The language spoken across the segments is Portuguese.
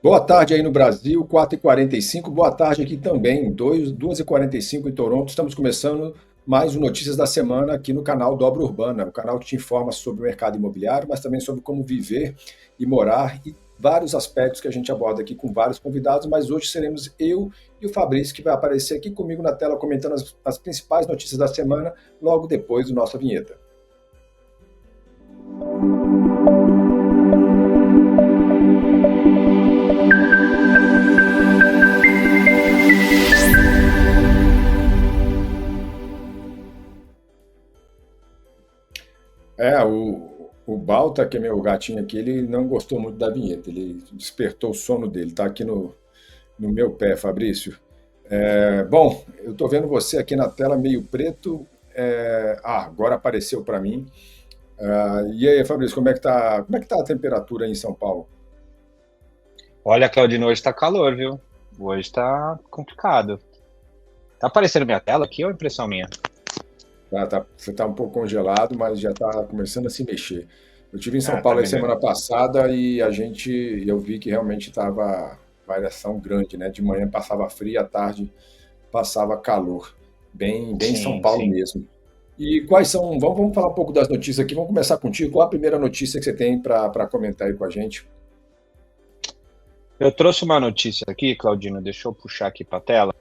Boa tarde aí no Brasil, 4h45. Boa tarde aqui também, 2h45 em Toronto. Estamos começando mais um Notícias da Semana aqui no canal Dobra Urbana, o canal que te informa sobre o mercado imobiliário, mas também sobre como viver e morar e vários aspectos que a gente aborda aqui com vários convidados, mas hoje seremos eu e o Fabrício que vai aparecer aqui comigo na tela comentando as principais notícias da semana logo depois da nossa vinheta. O Balta, que é meu gatinho aqui, ele não gostou muito da vinheta, ele despertou o sono dele, tá aqui no meu pé, Fabrício. Bom, eu tô vendo você aqui na tela meio preto, agora apareceu para mim. E aí, Fabrício, como é que tá a temperatura aí em São Paulo? Olha, Claudino, hoje tá calor, viu? Hoje tá complicado. Tá aparecendo minha tela aqui ou é impressão minha? Você tá um pouco congelado, mas já tá começando a se mexer. Eu tive em São Ah, tá Paulo aí melhor. semana passada e eu vi que realmente estava variação grande, né? De manhã passava frio, à tarde passava calor. Bem São Sim, Paulo sim. mesmo. E quais são. Vamos falar um pouco das notícias aqui. Vamos começar contigo. Qual a primeira notícia que você tem para comentar aí com a gente? Eu trouxe uma notícia aqui, Claudino, deixa eu puxar aqui pra tela,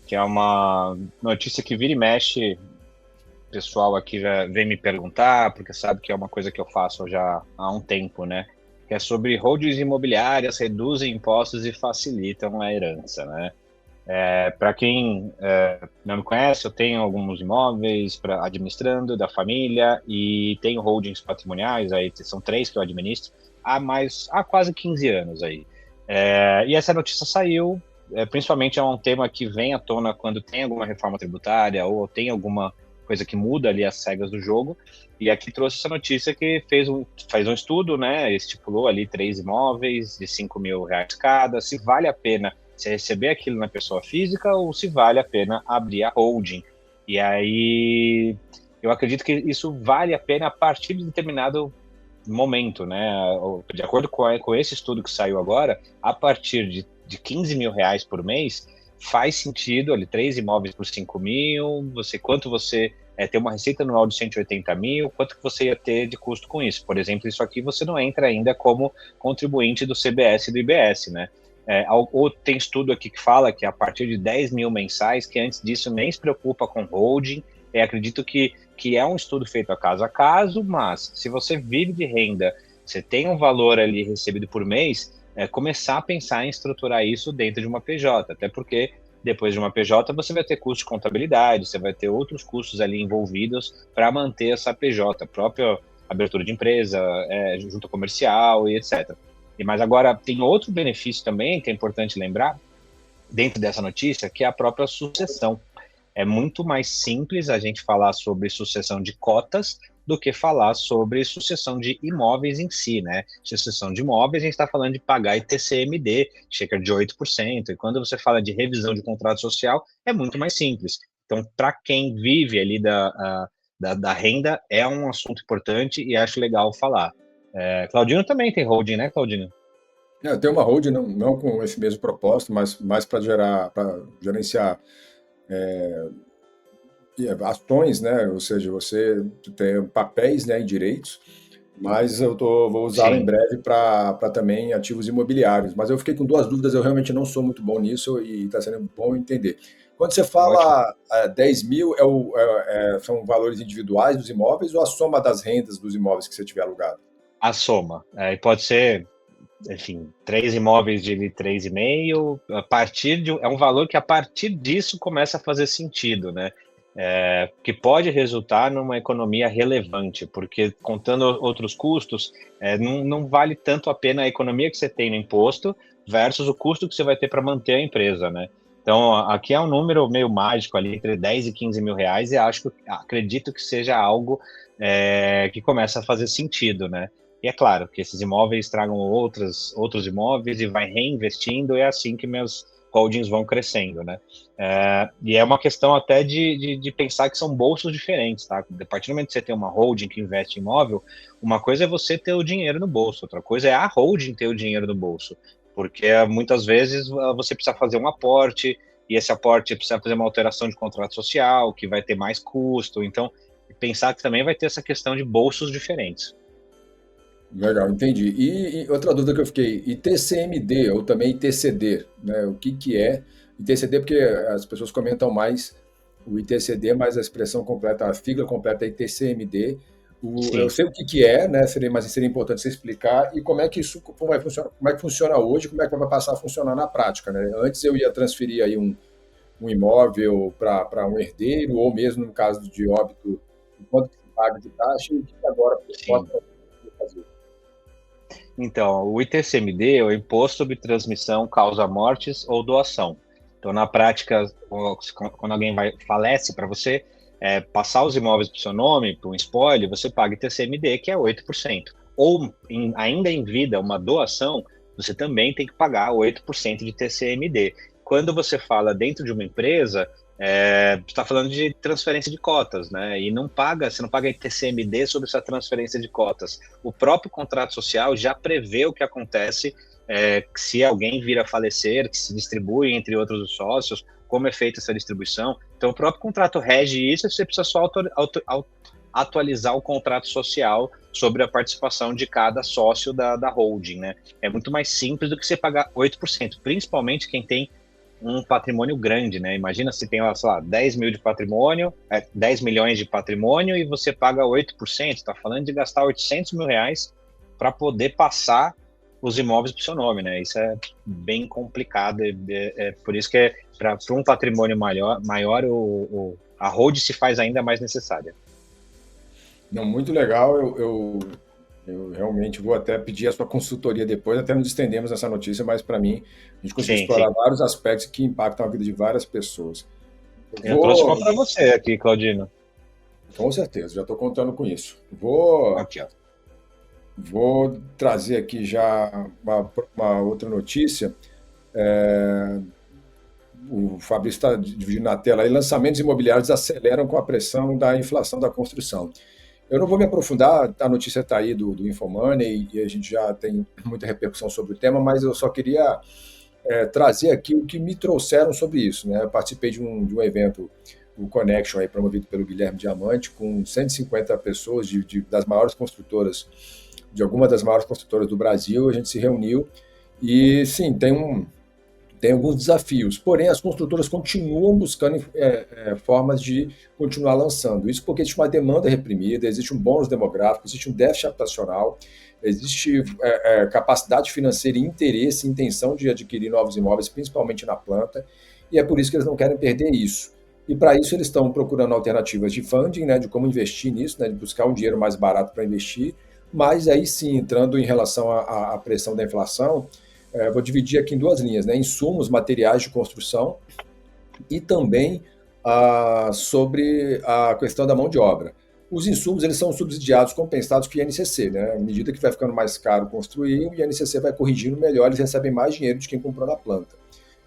que é uma notícia que vira e mexe, o pessoal aqui já vem me perguntar, porque sabe que é uma coisa que eu faço já há um tempo, né? Que é sobre holdings imobiliárias reduzem impostos e facilitam a herança, né? Para quem não me conhece, eu tenho alguns imóveis administrando da família e tenho holdings patrimoniais, aí são três que eu administro, há quase 15 anos aí. E essa notícia saiu, principalmente é um tema que vem à tona quando tem alguma reforma tributária ou tem alguma coisa que muda ali as regras do jogo. E aqui trouxe essa notícia que faz um estudo, né? Estipulou ali três imóveis de R$ 5.000 cada, se vale a pena se receber aquilo na pessoa física ou se vale a pena abrir a holding. E aí eu acredito que isso vale a pena a partir de determinado momento, né? De acordo com esse estudo que saiu agora, a partir de R$ 15.000 por mês, faz sentido ali, três imóveis por 5 mil, quanto você tem uma receita anual de 180 mil, quanto que você ia ter de custo com isso? Por exemplo, isso aqui você não entra ainda como contribuinte do CBS e do IBS, né? Ou tem estudo aqui que fala que a partir de 10 mil mensais, que antes disso nem se preocupa com holding. Acredito que é um estudo feito a caso, mas se você vive de renda, você tem um valor ali recebido por mês, começar a pensar em estruturar isso dentro de uma PJ, até porque depois de uma PJ você vai ter custo de contabilidade, você vai ter outros custos ali envolvidos para manter essa PJ, própria abertura de empresa, junta comercial e etc. Mas agora tem outro benefício também que é importante lembrar dentro dessa notícia, que é a própria sucessão. É muito mais simples a gente falar sobre sucessão de cotas do que falar sobre sucessão de imóveis em si, né? Sucessão de imóveis, a gente está falando de pagar ITCMD, chega de 8%, e quando você fala de revisão de contrato social, é muito mais simples. Então, para quem vive ali da renda, é um assunto importante e acho legal falar. Claudino também tem holding, né, Claudino? Eu tenho uma holding, não com esse mesmo propósito, mas mais para gerenciar ações, né? Ou seja, você tem papéis, né, e direitos, mas vou usá-lo em Sim, breve para também ativos imobiliários. Mas eu fiquei com duas dúvidas, eu realmente não sou muito bom nisso e está sendo bom entender. Quando você ótimo. fala 10 mil, são valores individuais dos imóveis ou a soma das rendas dos imóveis que você tiver alugado? A soma. E pode ser, enfim, três imóveis de 3,5, é um valor que a partir disso começa a fazer sentido, né? Que pode resultar numa economia relevante, porque contando outros custos, não vale tanto a pena a economia que você tem no imposto versus o custo que você vai ter para manter a empresa, né? Então, aqui é um número meio mágico ali, entre 10 e 15 mil reais, e acredito que seja algo que começa a fazer sentido, né? E é claro que esses imóveis tragam outros imóveis e vai reinvestindo, é assim que holdings vão crescendo, né? E é uma questão até de pensar que são bolsos diferentes, tá? A partir do momento que você tem uma holding que investe em imóvel, uma coisa é você ter o dinheiro no bolso, outra coisa é a holding ter o dinheiro no bolso, porque muitas vezes você precisa fazer um aporte, e esse aporte precisa fazer uma alteração de contrato social, que vai ter mais custo, então pensar que também vai ter essa questão de bolsos diferentes. Legal, entendi. E outra dúvida que eu fiquei, ITCMD ou também ITCD, né? O que que é ITCD? Porque as pessoas comentam mais o ITCD, mas a expressão completa, a sigla completa é ITCMD. Eu Sim. sei o que que é, né? Seria importante você explicar e como é que isso como vai funcionar, como é que funciona hoje, como é que vai passar a funcionar na prática, né? Antes eu ia transferir aí um imóvel para um herdeiro ou mesmo no caso de óbito, quanto que se paga de taxa e o que que agora pode Sim. fazer. Então, o ITCMD é o Imposto sobre Transmissão, Causa Mortes ou Doação. Então, na prática, quando alguém falece para você, passar os imóveis para o seu nome, para um espólio, você paga ITCMD, que é 8%. Ou, ainda em vida, uma doação, você também tem que pagar 8% de ITCMD. Quando você fala dentro de uma empresa, você está falando de transferência de cotas, né? E você não paga ITCMD sobre essa transferência de cotas. O próprio contrato social já prevê o que acontece se alguém vir a falecer, que se distribui entre outros os sócios, como é feita essa distribuição. Então, o próprio contrato rege isso, você precisa só atualizar o contrato social sobre a participação de cada sócio da holding, né? É muito mais simples do que você pagar 8%, principalmente quem tem um patrimônio grande, né? Imagina se tem, sei lá, 10 mil de patrimônio, 10 milhões de patrimônio e você paga 8%, está falando de gastar 800 mil reais para poder passar os imóveis para o seu nome, né? Isso é bem complicado, é por isso que para um patrimônio maior a hold se faz ainda mais necessária. Não, muito legal. Eu realmente vou até pedir a sua consultoria depois, até nos estendemos nessa notícia, mas para mim, a gente conseguiu Sim, explorar sim. vários aspectos que impactam a vida de várias pessoas. Eu Eu trouxe uma vou, para você aqui, Claudino. com certeza, já estou contando com isso. Vou, Aqui, ó. vou trazer aqui já uma outra notícia. O Fabrício está dividindo na tela aí. Lançamentos imobiliários aceleram com a pressão da inflação da construção. Eu não vou me aprofundar, a notícia está aí do Infomoney e a gente já tem muita repercussão sobre o tema, mas eu só queria trazer aqui o que me trouxeram sobre isso. Né? Eu participei de um evento, o Connection, aí, promovido pelo Guilherme Diamante, com 150 pessoas das maiores construtoras, de alguma das maiores construtoras do Brasil. A gente se reuniu e, sim, tem alguns desafios, porém as construtoras continuam buscando formas de continuar lançando. Isso porque existe uma demanda reprimida, existe um bônus demográfico, existe um déficit habitacional, existe capacidade financeira e interesse, intenção de adquirir novos imóveis, principalmente na planta, e é por isso que eles não querem perder isso. E para isso eles estão procurando alternativas de funding, né, de como investir nisso, né, de buscar um dinheiro mais barato para investir, mas aí sim, entrando em relação à pressão da inflação, vou dividir aqui em duas linhas, né? Insumos, materiais de construção e também sobre a questão da mão de obra. Os insumos eles são subsidiados, compensados com o INCC, né? À medida que vai ficando mais caro construir, o INCC vai corrigindo melhor, eles recebem mais dinheiro de quem comprou na planta.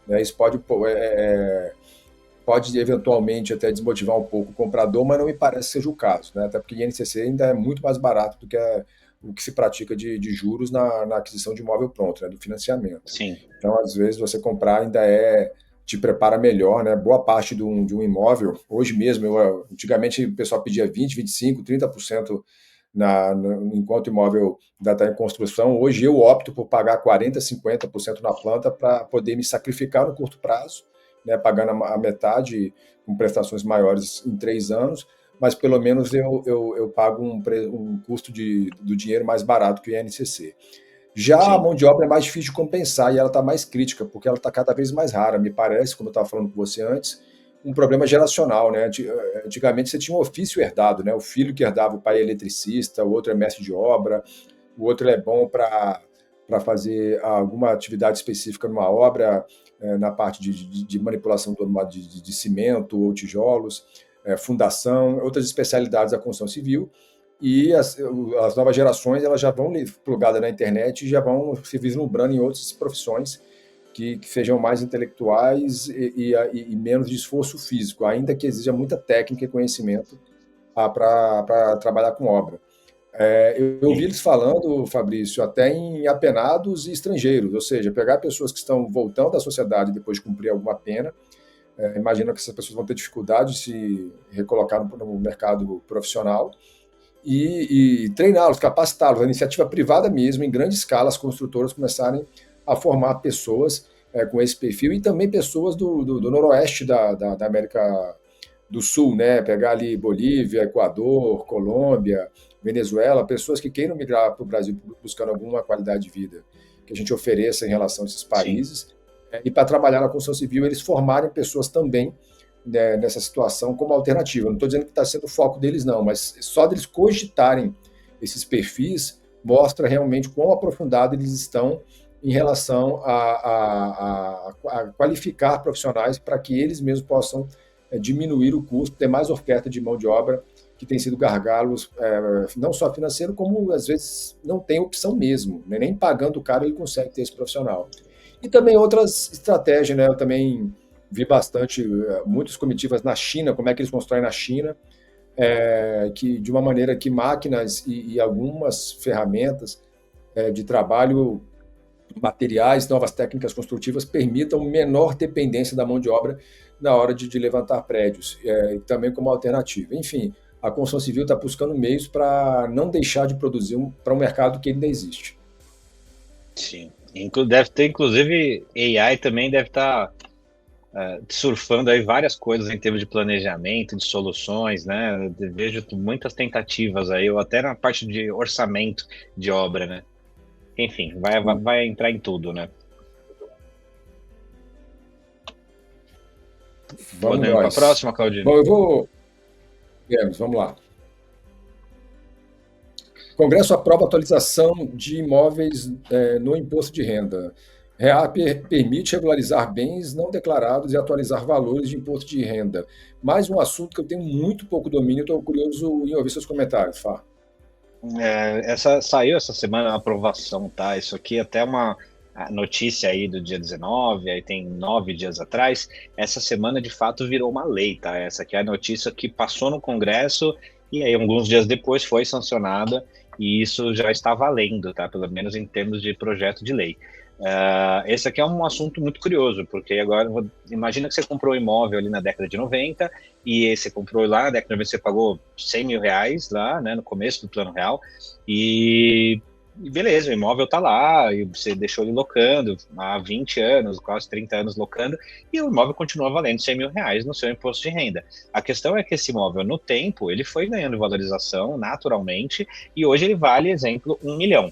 Né? Isso pode eventualmente até desmotivar um pouco o comprador, mas não me parece que seja o caso, né? Até porque o INCC ainda é muito mais barato do que o que se pratica de juros na aquisição de imóvel pronto, né? Do financiamento. Sim, Então, às vezes, você comprar ainda te prepara melhor, né? Boa parte de um imóvel, hoje mesmo, antigamente o pessoal pedia 20, 25, 30% enquanto o imóvel ainda está em construção. Hoje eu opto por pagar 40, 50% na planta para poder me sacrificar no curto prazo, né, pagando a metade com prestações maiores em 3 anos, mas pelo menos eu pago um custo do dinheiro mais barato que o INCC. Já a sim. mão de obra é mais difícil de compensar e ela está mais crítica, porque ela está cada vez mais rara. Me parece, como eu estava falando com você antes, um problema geracional. Né? Antigamente você tinha um ofício herdado, né? O filho que herdava, o pai é eletricista, o outro é mestre de obra, o outro é bom para fazer alguma atividade específica numa obra, na parte de manipulação de cimento ou tijolos, fundação, outras especialidades da construção civil. E as novas gerações elas já vão plugadas na internet e já vão se vislumbrando em outras profissões que sejam mais intelectuais e menos de esforço físico, ainda que exija muita técnica e conhecimento para trabalhar com obra. Eu ouvi eles falando, Fabrício, até em apenados e estrangeiros, ou seja, pegar pessoas que estão voltando à sociedade depois de cumprir alguma pena. Imagino que essas pessoas vão ter dificuldade de se recolocar no mercado profissional e treiná-los, capacitá-los. A iniciativa privada mesmo, em grande escala, as construtoras começarem a formar pessoas com esse perfil e também pessoas do noroeste da América do Sul, né? Pegar ali Bolívia, Equador, Colômbia, Venezuela, pessoas que queiram migrar para o Brasil buscando alguma qualidade de vida que a gente ofereça em relação a esses países. Sim. E para trabalhar na construção civil, eles formarem pessoas também, né, nessa situação como alternativa. Não estou dizendo que está sendo o foco deles, não, mas só deles cogitarem esses perfis mostra realmente quão aprofundado eles estão em relação a qualificar profissionais para que eles mesmos possam diminuir o custo, ter mais oferta de mão de obra, que tem sido gargalos, não só financeiro, como às vezes não tem opção mesmo, né? Nem pagando o cara ele consegue ter esse profissional. E também outras estratégias, né? Eu também vi bastante, muitas comitivas na China, como é que eles constroem na China, que de uma maneira que máquinas e algumas ferramentas de trabalho, materiais, novas técnicas construtivas permitam menor dependência da mão de obra na hora de levantar prédios, também como alternativa. Enfim, a construção civil está buscando meios para não deixar de produzir para um mercado que ainda existe. Sim. Deve ter, inclusive, AI também deve estar surfando aí várias coisas em termos de planejamento, de soluções, né? Eu vejo muitas tentativas aí, ou até na parte de orçamento de obra, né? Enfim, vai entrar em tudo, né? Vamos para a próxima, Claudinho. Bom, vamos lá. O Congresso aprova atualização de imóveis no imposto de renda. Permite regularizar bens não declarados e atualizar valores de imposto de renda. Mais um assunto que eu tenho muito pouco domínio, estou curioso em ouvir seus comentários, Fá. Saiu essa semana a aprovação, tá? Isso aqui é até uma notícia aí do dia 19, aí tem 9 dias atrás. Essa semana, de fato, virou uma lei, tá? Essa aqui é a notícia que passou no Congresso e aí alguns dias depois foi sancionada e isso já está valendo, tá? Pelo menos em termos de projeto de lei. Esse aqui é um assunto muito curioso, porque agora, imagina que você comprou um imóvel ali na década de 90 e você comprou lá na década de 90, você pagou 100 mil reais lá, né, no começo do Plano Real, e beleza, o imóvel tá lá, e você deixou ele locando há 20 anos, quase 30 anos locando, e o imóvel continua valendo 100 mil reais no seu imposto de renda. A questão é que esse imóvel, no tempo, ele foi ganhando valorização naturalmente, e hoje ele vale, exemplo, 1 milhão.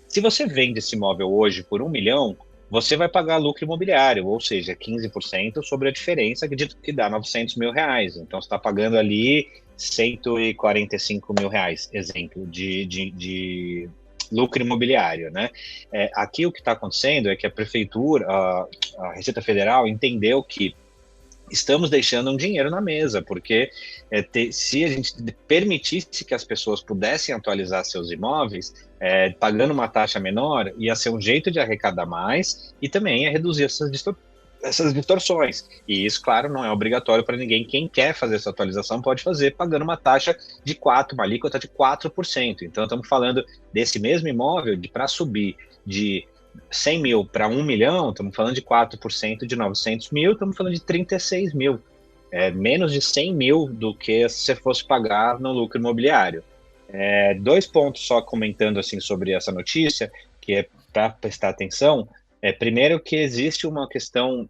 Se você vende esse imóvel hoje por 1 milhão, você vai pagar lucro imobiliário, ou seja, 15% sobre a diferença que dá 900 mil reais. Então, você está pagando ali 145 mil reais, exemplo, de lucro imobiliário, né? Aqui o que está acontecendo é que a Prefeitura, a Receita Federal, entendeu que estamos deixando um dinheiro na mesa, porque se a gente permitisse que as pessoas pudessem atualizar seus imóveis, pagando uma taxa menor, ia ser um jeito de arrecadar mais e também ia reduzir essas distorções. E isso, claro, não é obrigatório para ninguém. Quem quer fazer essa atualização pode fazer pagando uma taxa de 4%, uma alíquota de 4%. Então, estamos falando desse mesmo imóvel, para subir de 100 mil para 1 milhão, estamos falando de 4% de 900 mil, estamos falando de 36 mil. Menos de 100 mil do que se você fosse pagar no lucro imobiliário. 2 pontos só comentando assim sobre essa notícia, que é para prestar atenção. Primeiro que existe uma questão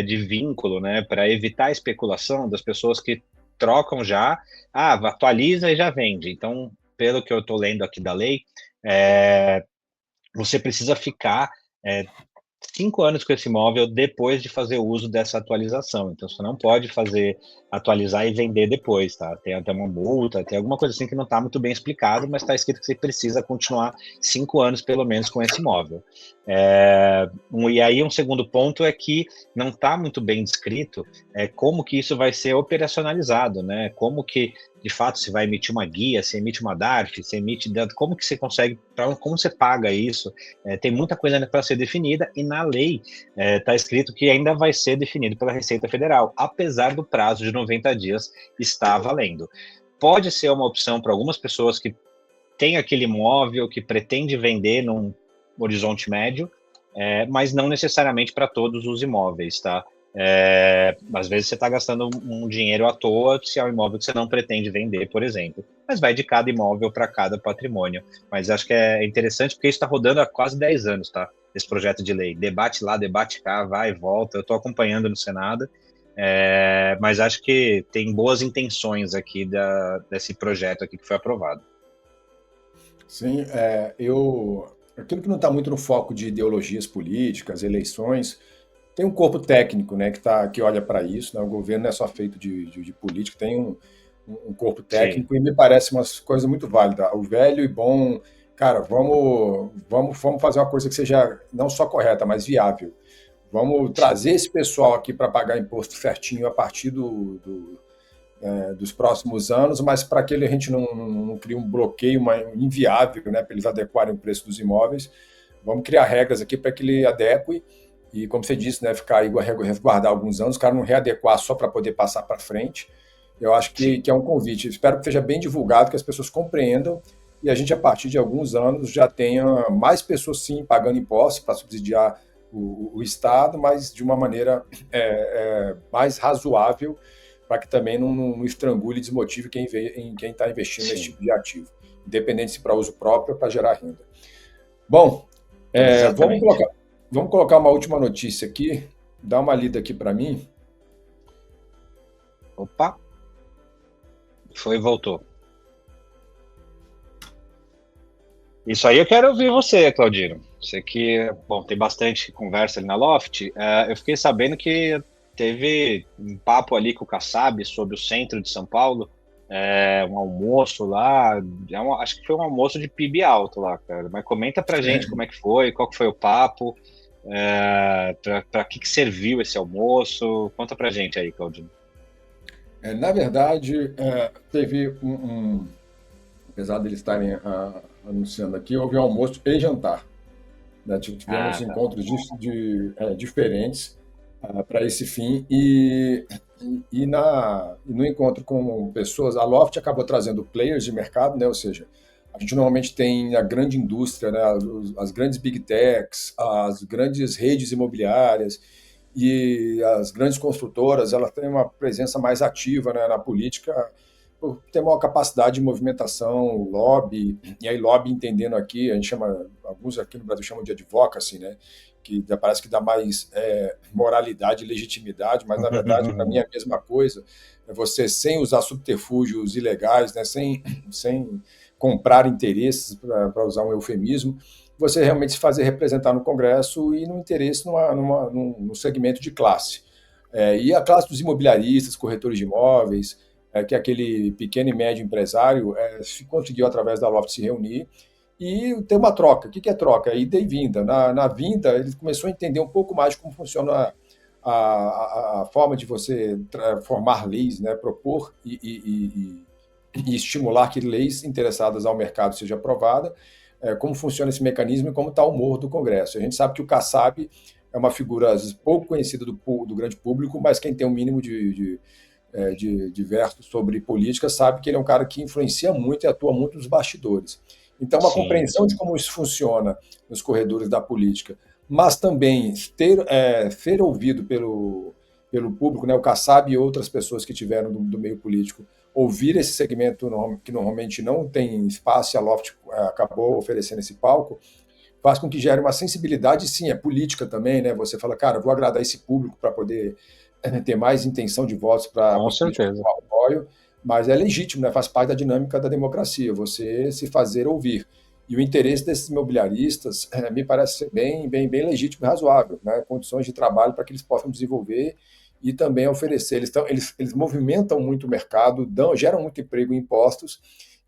de vínculo, né, para evitar a especulação das pessoas que trocam já, atualiza e já vende. Então, pelo que eu estou lendo aqui da lei, você precisa ficar 5 anos com esse imóvel depois de fazer uso dessa atualização. Então, você não pode atualizar e vender depois, tá? Tem até uma multa, tem alguma coisa assim que não está muito bem explicado, mas está escrito que você precisa continuar 5 anos, pelo menos, com esse imóvel. E aí, um segundo ponto é que não está muito bem descrito como que isso vai ser operacionalizado, né? Como que de fato, se vai emitir uma guia, se emite uma DARF, se emite como que você consegue, como você paga isso? Tem muita coisa ainda para ser definida e na lei está escrito que ainda vai ser definido pela Receita Federal, apesar do prazo de 90 dias estar valendo. Pode ser uma opção para algumas pessoas que têm aquele imóvel, que pretende vender num horizonte médio, mas não necessariamente para todos os imóveis, tá? Às vezes você está gastando um dinheiro à toa se é um imóvel que você não pretende vender, por exemplo. Mas vai de cada imóvel para cada patrimônio. Mas acho que é interessante porque isso está rodando há quase 10 anos, tá? Esse projeto de lei. Debate lá, debate cá, vai e volta. Eu estou acompanhando no Senado, mas acho que tem boas intenções aqui desse projeto aqui que foi aprovado. Sim, aquilo que não está muito no foco de ideologias políticas, eleições, tem um corpo técnico, né, que olha para isso, né? O governo não é só feito de política, tem um corpo Sim, técnico e me parece uma coisa muito válida. O velho e bom, cara, vamos fazer uma coisa que seja não só correta, mas viável. Vamos sim, trazer esse pessoal aqui para pagar imposto certinho a partir dos próximos anos, mas para que a gente não crie um bloqueio inviável, né, para eles adequarem o preço dos imóveis, vamos criar regras aqui para que ele adeque e, como você disse, né, ficar aí resguardar alguns anos, o cara não readequar só para poder passar para frente. Eu acho sim. que é um convite. Espero que seja bem divulgado, que as pessoas compreendam e a gente, a partir de alguns anos, já tenha mais pessoas, sim, pagando impostos para subsidiar o Estado, mas de uma maneira mais razoável, para que também não estrangule e desmotive quem está investindo nesse Sim, tipo de ativo, independente se para uso próprio ou para gerar renda. Bom, é, vamos exatamente. colocar, vamos colocar uma última notícia aqui, dá uma lida aqui para mim. Opa, foi e voltou. Isso aí eu quero ouvir você, Claudino. Você que, bom, tem bastante conversa ali na Loft. Eu fiquei sabendo que teve um papo ali com o Kassab sobre o centro de São Paulo, um almoço lá, acho que foi um almoço de PIB alto lá, cara. Mas comenta pra gente como é que foi, qual que foi o papo, para que serviu esse almoço. Conta pra gente aí, Claudino. Na verdade, teve apesar deles estarem anunciando aqui, houve um almoço e jantar. Né? Tivemos Ah, tá. encontros diferentes para esse fim e no encontro com pessoas, a Loft acabou trazendo players de mercado, né? Ou seja, a gente normalmente tem a grande indústria, né? As grandes big techs, as grandes redes imobiliárias e as grandes construtoras, elas têm uma presença mais ativa, né, na política por ter maior capacidade de movimentação, lobby, e aí lobby entendendo aqui, a gente chama, alguns aqui no Brasil chamam de advocacy, né, que parece que dá mais moralidade e legitimidade, mas na verdade para mim é a mesma coisa, é você sem usar subterfúgios ilegais, né, sem comprar interesses, para usar um eufemismo, você realmente se fazer representar no Congresso e no interesse num segmento de classe. E a classe dos imobiliaristas, corretores de imóveis, que é aquele pequeno e médio empresário, conseguiu, através da Loft, se reunir e ter uma troca. O que é troca? É ida e vinda. Na vinda, ele começou a entender um pouco mais de como funciona a forma de você formar leis, né? Propor e estimular que leis interessadas ao mercado sejam aprovadas, como funciona esse mecanismo e como está o humor do Congresso. A gente sabe que o Kassab é uma figura às vezes, pouco conhecida do grande público, mas quem tem um mínimo de verso sobre política sabe que ele é um cara que influencia muito e atua muito nos bastidores. Então, uma Sim, compreensão de como isso funciona nos corredores da política, mas também ser ouvido pelo público, né, o Kassab e outras pessoas que tiveram do meio político, ouvir esse segmento que normalmente não tem espaço, e a Loft acabou oferecendo esse palco, faz com que gere uma sensibilidade, sim, é política também, né? Você fala, cara, vou agradar esse público para poder ter mais intenção de votos para com os políticos que certeza. eu apoio, mas é legítimo, né? Faz parte da dinâmica da democracia, você se fazer ouvir. E o interesse desses imobiliaristas me parece ser bem legítimo e razoável, né? Condições de trabalho para que eles possam desenvolver e também oferecer. Eles movimentam muito o mercado, geram muito emprego e impostos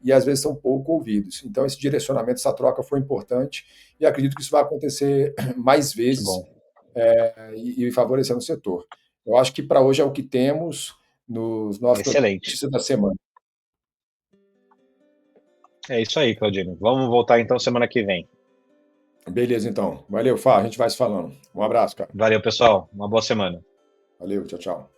e às vezes são pouco ouvidos. Então, esse direcionamento, essa troca foi importante e acredito que isso vai acontecer mais Que vezes bom. e favorecendo o setor. Eu acho que para hoje é o que temos nos nossos Excelente. notícias da semana. É isso aí, Claudino. Vamos voltar então semana que vem. Beleza, então. Valeu, Fá. A gente vai se falando. Um abraço, cara. Valeu, pessoal. Uma boa semana. Valeu, tchau, tchau.